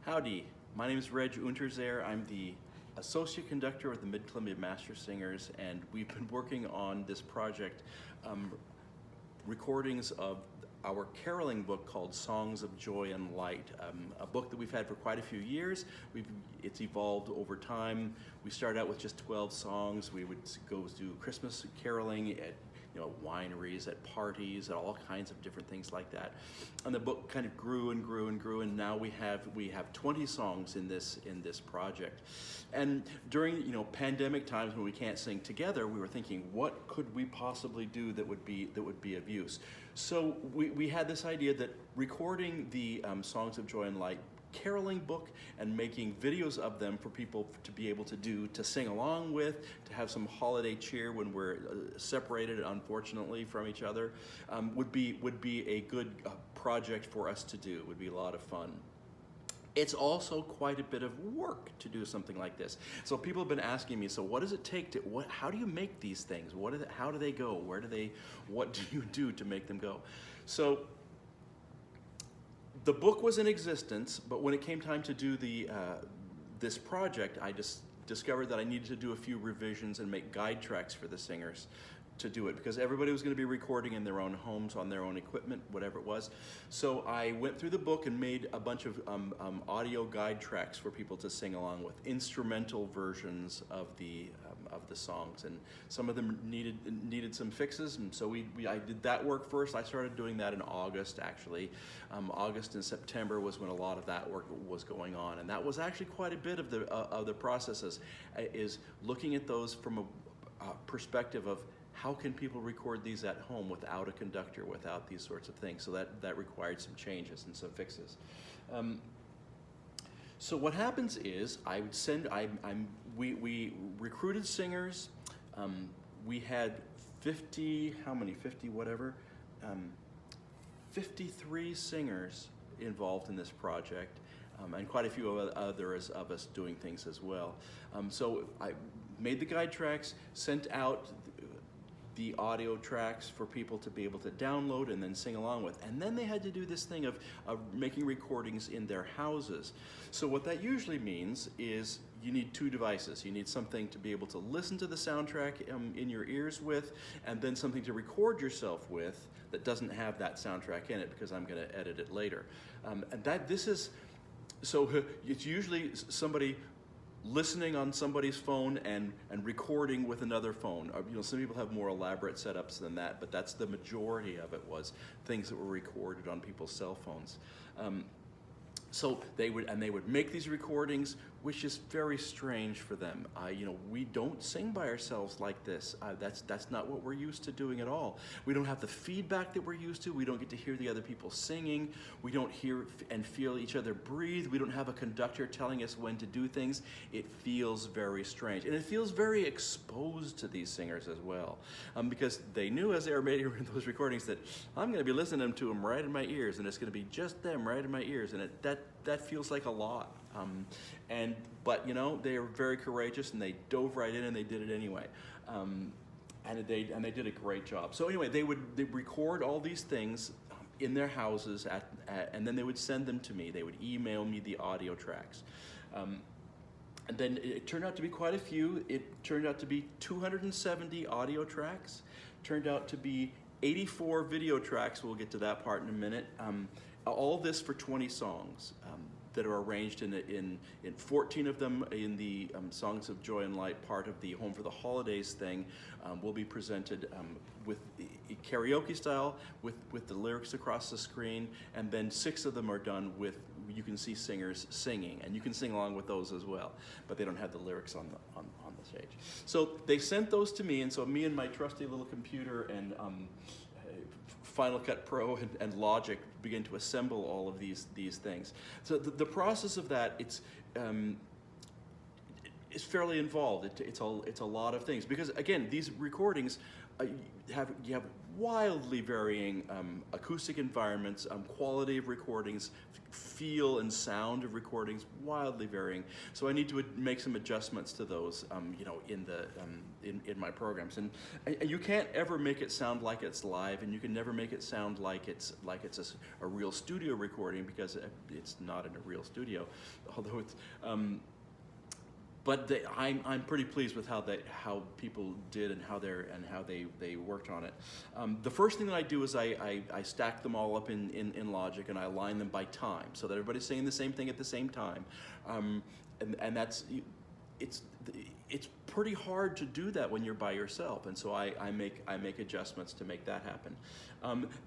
Howdy, my name is Reg Unterzehr. I'm the Associate Conductor of the Mid-Columbia Mastersingers, and we've been working on this project, recordings of our caroling book called Songs of Joy and Light, a book that we've had for quite a few years. It's evolved over time. We started out with just 12 songs. We would go do Christmas caroling at wineries, at parties, at all kinds of different things like that. And the book kind of grew and grew and grew, and now we have 20 songs in this project. And during pandemic times when we can't sing together, we were thinking, what could we possibly do that would be of use? So we had this idea that recording the Songs of Joy and Light caroling book and making videos of them for people to be able to sing along with, to have some holiday cheer when we're separated, unfortunately, from each other, would be a good project for us to do. Would be a lot of fun. It's also quite a bit of work to do something like this. So people have been asking me, so what does it take to, how do you make these things? How do they go? What do you do to make them go? So the book was in existence, but when it came time to do this project, I just discovered that I needed to do a few revisions and make guide tracks for the singers to do it, because everybody was going to be recording in their own homes on their own equipment, whatever it was. So I went through the book and made a bunch of audio guide tracks for people to sing along with, instrumental versions of the songs, and some of them needed some fixes, and so I did that work first. I started doing that in August, actually. August and September was when a lot of that work was going on, and that was actually quite a bit of the processes, is looking at those from a perspective of how can people record these at home without a conductor, without these sorts of things. So that required some changes and some fixes. So what happens is we recruited singers. We had 53 singers involved in this project, and quite a few others of us doing things as well. So I made the guide tracks, sent out the audio tracks for people to be able to download and then sing along with. And then they had to do this thing of making recordings in their houses. So what that usually means is you need two devices. You need something to be able to listen to the soundtrack in your ears with, and then something to record yourself with that doesn't have that soundtrack in it, because I'm going to edit it later. So it's usually somebody listening on somebody's phone and recording with another phone. Some people have more elaborate setups than that, but that's the majority of it, was things that were recorded on people's cell phones. So they would make these recordings, which is very strange for them. We don't sing by ourselves like this. That's not what we're used to doing at all. We don't have the feedback that we're used to. We don't get to hear the other people singing. We don't hear and feel each other breathe. We don't have a conductor telling us when to do things. It feels very strange, and it feels very exposed to these singers as well, because they knew as they were making those recordings that I'm going to be listening to them right in my ears, and it's going to be just them right in my ears, and that feels like a lot. But they are very courageous, and they dove right in and they did it anyway. And they did a great job. So anyway, they'd record all these things in their houses and then they would send them to me. They would email me the audio tracks. And then it turned out to be quite a few. It turned out to be 270 audio tracks, turned out to be 84 video tracks. We'll get to that part in a minute. All this for 20 songs that are arranged in 14 of them in the Songs of Joy and Light part of the Home for the Holidays thing will be presented with karaoke style, with the lyrics across the screen, and then 6 of them are done with, you can see singers singing, and you can sing along with those as well, but they don't have the lyrics on the stage. So they sent those to me, and so me and my trusty little computer and Final Cut Pro and Logic begin to assemble all of these things. So the process of that, it's fairly involved. It's a lot of things, because again, these recordings you have wildly varying acoustic environments, quality of recordings, feel and sound of recordings, wildly varying. So I need to make some adjustments to those, you know, in my programs. And you can't ever make it sound like it's live, and you can never make it sound like it's a real studio recording, because it's not in a real studio, although it's. But I'm pretty pleased with how people did and how they worked on it. The first thing that I do is I stack them all up in Logic, and I align them by time so that everybody's saying the same thing at the same time, and that's it's pretty hard to do that when you're by yourself, and so I make adjustments to make that happen.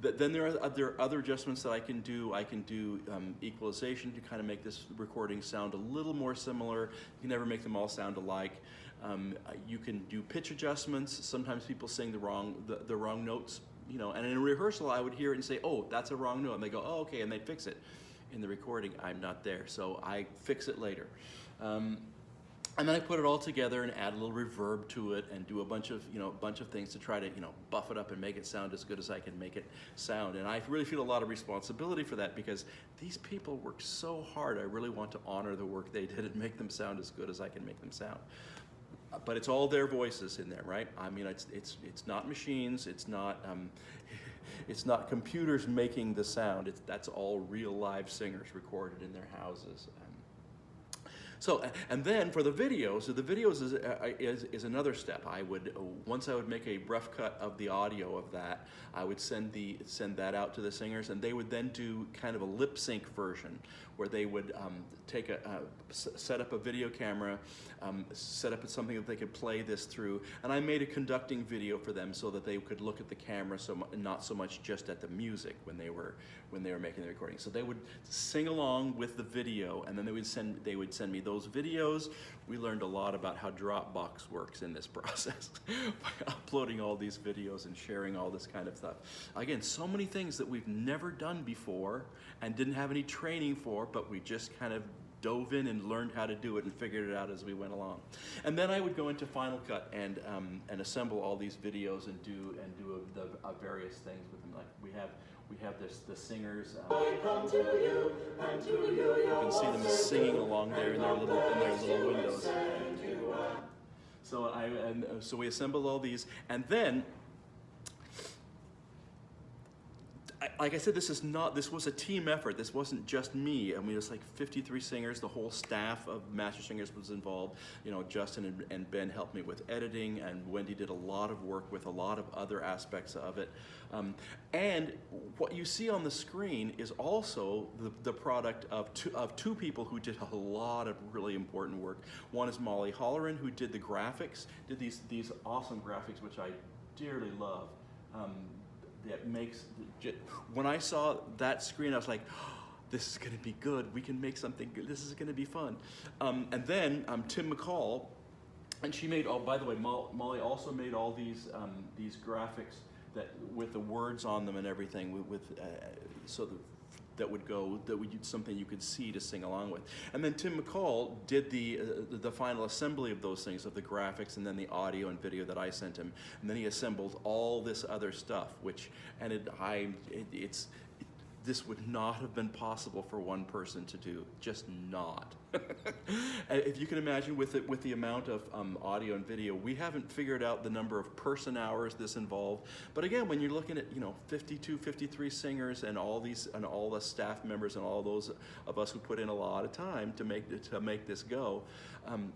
Then there are other adjustments that I can do. I can do equalization to kind of make this recording sound a little more similar. You can never make them all sound alike. You can do pitch adjustments. Sometimes people sing the wrong notes, you know, and in a rehearsal I would hear it and say, oh, that's a wrong note, and they go, oh, okay, and they'd fix it. In the recording, I'm not there, so I fix it later. And then I put it all together and add a little reverb to it, and do a bunch of things to try to, you know, buff it up and make it sound as good as I can make it sound. And I really feel a lot of responsibility for that, because these people work so hard. I really want to honor the work they did and make them sound as good as I can make them sound. But it's all their voices in there, right? I mean, it's not machines. It's not it's not computers making the sound. That's all real live singers recorded in their houses. So, and then for the videos, so the videos is another step. Once I would make a rough cut of the audio of that, I would send that out to the singers, and they would then do kind of a lip sync version, where they would set up a video camera, set up something that they could play this through, and I made a conducting video for them so that they could look at the camera, not so much just at the music when they were making the recording. So they would sing along with the video, and then they would send me those videos. We learned a lot about how Dropbox works in this process by uploading all these videos and sharing all this kind of stuff. Again, so many things that we've never done before and didn't have any training for, but we just kind of dove in and learned how to do it and figured it out as we went along. And then I would go into Final Cut and assemble all these videos and do the various things with them. Like we have the singers. You can see them singing along there in their little windows. So we assembled all these, and then, like I said, this was a team effort. This wasn't just me. I mean, it was like 53 singers. The whole staff of Mastersingers was involved. You know, Justin and Ben helped me with editing, and Wendy did a lot of work with a lot of other aspects of it. And what you see on the screen is also the product of two people who did a lot of really important work. One is Molly Holleran, who did the graphics, did these awesome graphics, which I dearly love. That makes, when I saw that screen, I was like, oh, this is going to be good. We can make something good. This is going to be fun. And then Tim McCall, and she made, oh, by the way, Molly also made all these graphics that with the words on them and everything, that would be something you could see to sing along with. And then Tim McCall did the final assembly of those things, of the graphics and then the audio and video that I sent him. And then he assembled all this other stuff, this would not have been possible for one person to do, just not. If you can imagine, with the amount of audio and video, we haven't figured out the number of person hours this involved. But again, when you're looking at 52, 53 singers and all the staff members and all those of us who put in a lot of time to make this go,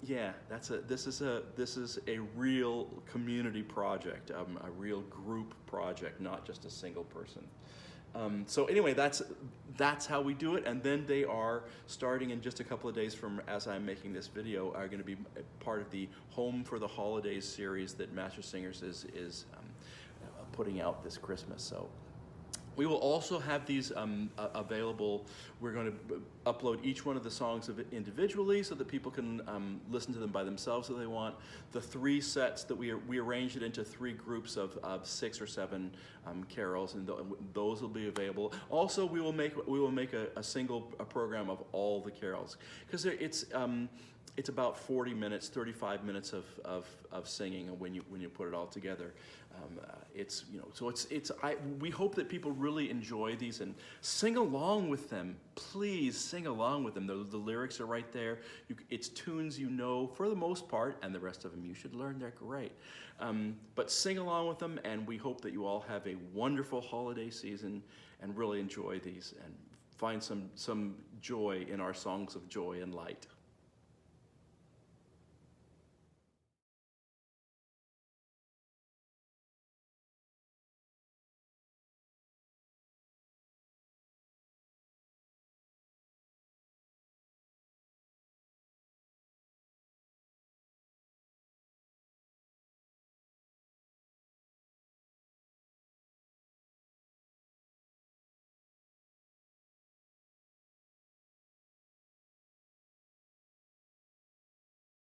yeah, this is a real community project, a real group project, not just a single person. So anyway, that's how we do it, and then they are starting in just a couple of days from as I'm making this video are going to be part of the Home for the Holidays series that Mastersingers is putting out this Christmas. So we will also have these available. We're going to upload each one of the songs individually so that people can listen to them by themselves if they want. The 3 sets that we arranged it into 3 groups of 6 or 7 carols, and those will be available. Also, we will make a single program of all the carols, because it's about 40 minutes, 35 minutes of singing when you put it all together. It's, you know, so we hope that people really enjoy these and sing along with them. Please sing along with them. The lyrics are right there. It's tunes you know for the most part, and the rest of them you should learn. They're great. But sing along with them, and we hope that you all have a wonderful holiday season and really enjoy these and find some joy in our songs of joy and light.